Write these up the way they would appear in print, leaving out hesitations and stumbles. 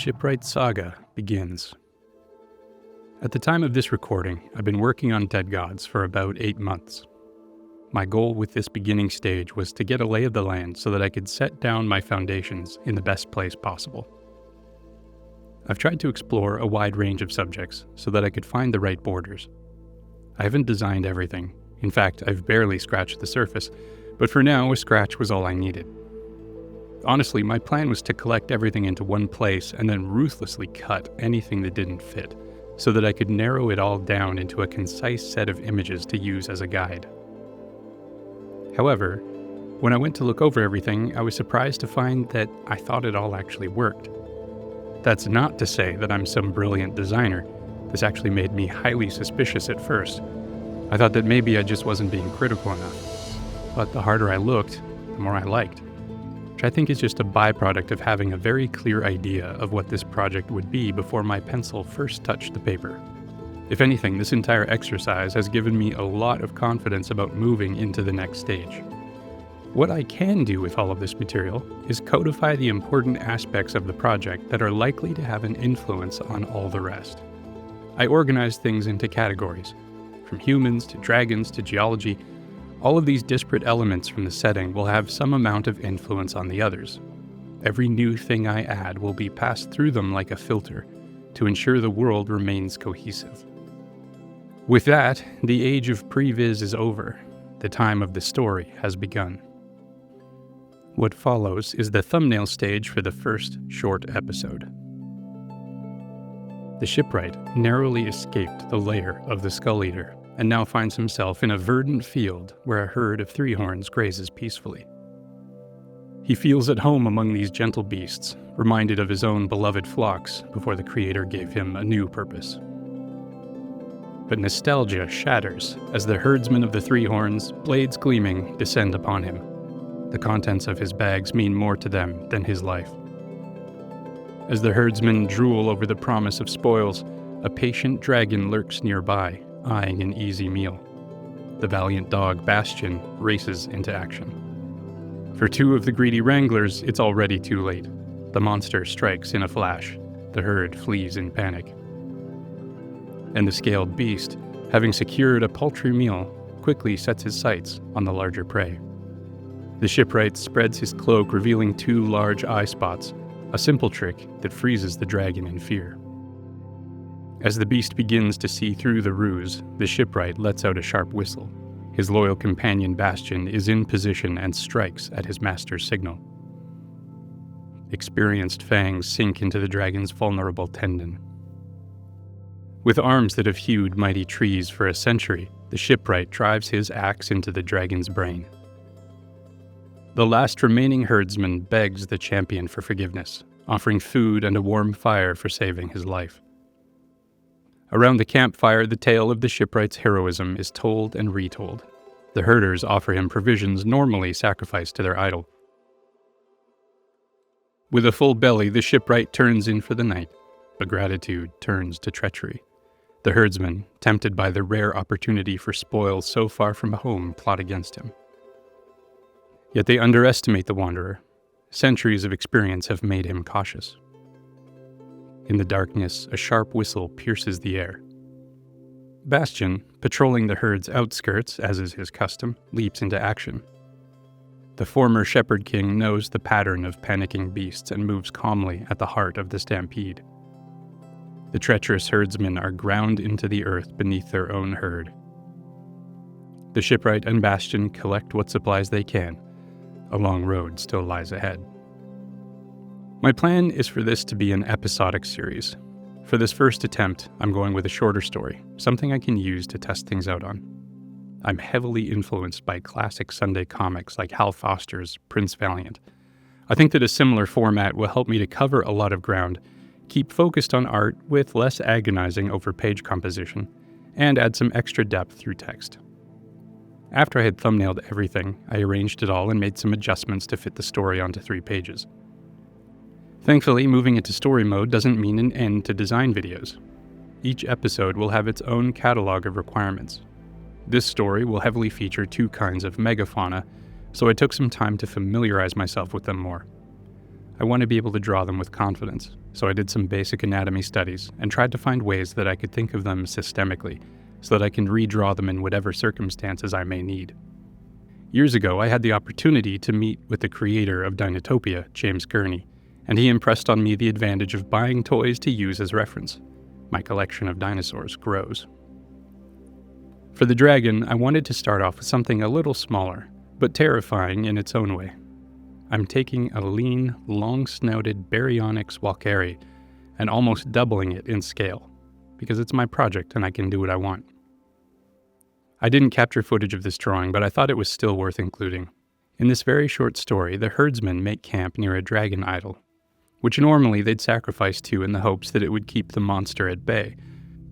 Shipwright Saga begins. At the time of this recording, I've been working on Dead Gods for about 8 months. My goal with this beginning stage was to get a lay of the land so that I could set down my foundations in the best place possible. I've tried to explore a wide range of subjects so that I could find the right borders. I haven't designed everything. In fact, I've barely scratched the surface, but for now, a scratch was all I needed. Honestly, my plan was to collect everything into one place and then ruthlessly cut anything that didn't fit, so that I could narrow it all down into a concise set of images to use as a guide. However, when I went to look over everything, I was surprised to find that I thought it all actually worked. That's not to say that I'm some brilliant designer. This actually made me highly suspicious at first. I thought that maybe I just wasn't being critical enough. But the harder I looked, the more I liked. Which I think is just a byproduct of having a very clear idea of what this project would be before my pencil first touched the paper. If anything, this entire exercise has given me a lot of confidence about moving into the next stage. What I can do with all of this material is codify the important aspects of the project that are likely to have an influence on all the rest. I organize things into categories, from humans to dragons to geology. All of these disparate elements from the setting will have some amount of influence on the others. Every new thing I add will be passed through them like a filter to ensure the world remains cohesive. With that, the age of previs is over. The time of the story has begun. What follows is the thumbnail stage for the first short episode. The Shipwright narrowly escaped the lair of the Skull Eater and now finds himself in a verdant field where a herd of three-horns grazes peacefully. He feels at home among these gentle beasts, reminded of his own beloved flocks before the Creator gave him a new purpose. But nostalgia shatters as the herdsman of the three-horns, blades gleaming, descend upon him. The contents of his bags mean more to them than his life. As the herdsmen drool over the promise of spoils, a patient dragon lurks nearby, eyeing an easy meal. The valiant dog Bastion races into action. For two of the greedy wranglers, it's already too late. The monster strikes in a flash. The herd flees in panic. And the scaled beast, having secured a paltry meal, quickly sets his sights on the larger prey. The Shipwright spreads his cloak, revealing 2 large eye spots, a simple trick that freezes the dragon in fear. As the beast begins to see through the ruse, the Shipwright lets out a sharp whistle. His loyal companion Bastion is in position and strikes at his master's signal. Experienced fangs sink into the dragon's vulnerable tendon. With arms that have hewed mighty trees for a century, the Shipwright drives his axe into the dragon's brain. The last remaining herdsman begs the champion for forgiveness, offering food and a warm fire for saving his life. Around the campfire, the tale of the Shipwright's heroism is told and retold. The herders offer him provisions normally sacrificed to their idol. With a full belly, the Shipwright turns in for the night, but gratitude turns to treachery. The herdsmen, tempted by the rare opportunity for spoil so far from home, plot against him. Yet they underestimate the wanderer. Centuries of experience have made him cautious. In the darkness, a sharp whistle pierces the air. Bastion, patrolling the herd's outskirts, as is his custom, leaps into action. The former Shepherd King knows the pattern of panicking beasts and moves calmly at the heart of the stampede. The treacherous herdsmen are ground into the earth beneath their own herd. The Shipwright and Bastion collect what supplies they can. A long road still lies ahead. My plan is for this to be an episodic series. For this first attempt, I'm going with a shorter story, something I can use to test things out on. I'm heavily influenced by classic Sunday comics like Hal Foster's Prince Valiant. I think that a similar format will help me to cover a lot of ground, keep focused on art with less agonizing over page composition, and add some extra depth through text. After I had thumbnailed everything, I arranged it all and made some adjustments to fit the story onto 3 pages. Thankfully, moving into story mode doesn't mean an end to design videos. Each episode will have its own catalog of requirements. This story will heavily feature 2 kinds of megafauna, so I took some time to familiarize myself with them more. I want to be able to draw them with confidence, so I did some basic anatomy studies and tried to find ways that I could think of them systemically, so that I can redraw them in whatever circumstances I may need. Years ago, I had the opportunity to meet with the creator of Dinotopia, James Gurney, and he impressed on me the advantage of buying toys to use as reference. My collection of dinosaurs grows. For the dragon, I wanted to start off with something a little smaller, but terrifying in its own way. I'm taking a lean, long-snouted Baryonyx Walkeri and almost doubling it in scale, because it's my project and I can do what I want. I didn't capture footage of this drawing, but I thought it was still worth including. In this very short story, the herdsmen make camp near a dragon idol, which normally they'd sacrifice to in the hopes that it would keep the monster at bay.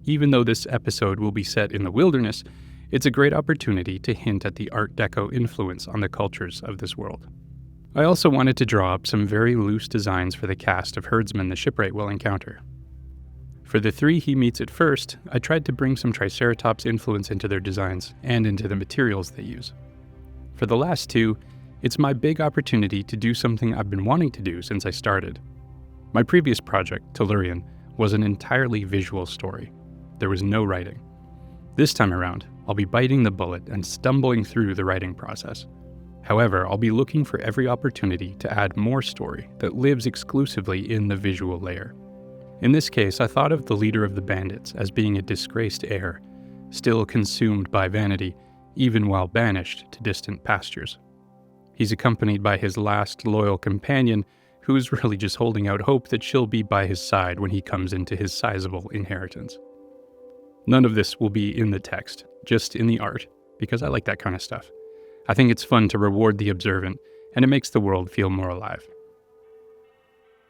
Even though this episode will be set in the wilderness, it's a great opportunity to hint at the Art Deco influence on the cultures of this world. I also wanted to draw up some very loose designs for the cast of herdsmen the Shipwright will encounter. For the three he meets at first, I tried to bring some Triceratops influence into their designs and into the materials they use. For the last two, it's my big opportunity to do something I've been wanting to do since I started. My previous project, Tellurian, was an entirely visual story. There was no writing. This time around, I'll be biting the bullet and stumbling through the writing process. However, I'll be looking for every opportunity to add more story that lives exclusively in the visual layer. In this case, I thought of the leader of the bandits as being a disgraced heir, still consumed by vanity, even while banished to distant pastures. He's accompanied by his last loyal companion, who's really just holding out hope that she'll be by his side when he comes into his sizable inheritance. None of this will be in the text, just in the art, because I like that kind of stuff. I think it's fun to reward the observant, and it makes the world feel more alive.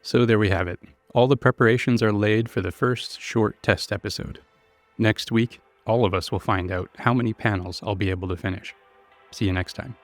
So there we have it. All the preparations are laid for the first short test episode. Next week, all of us will find out how many panels I'll be able to finish. See you next time.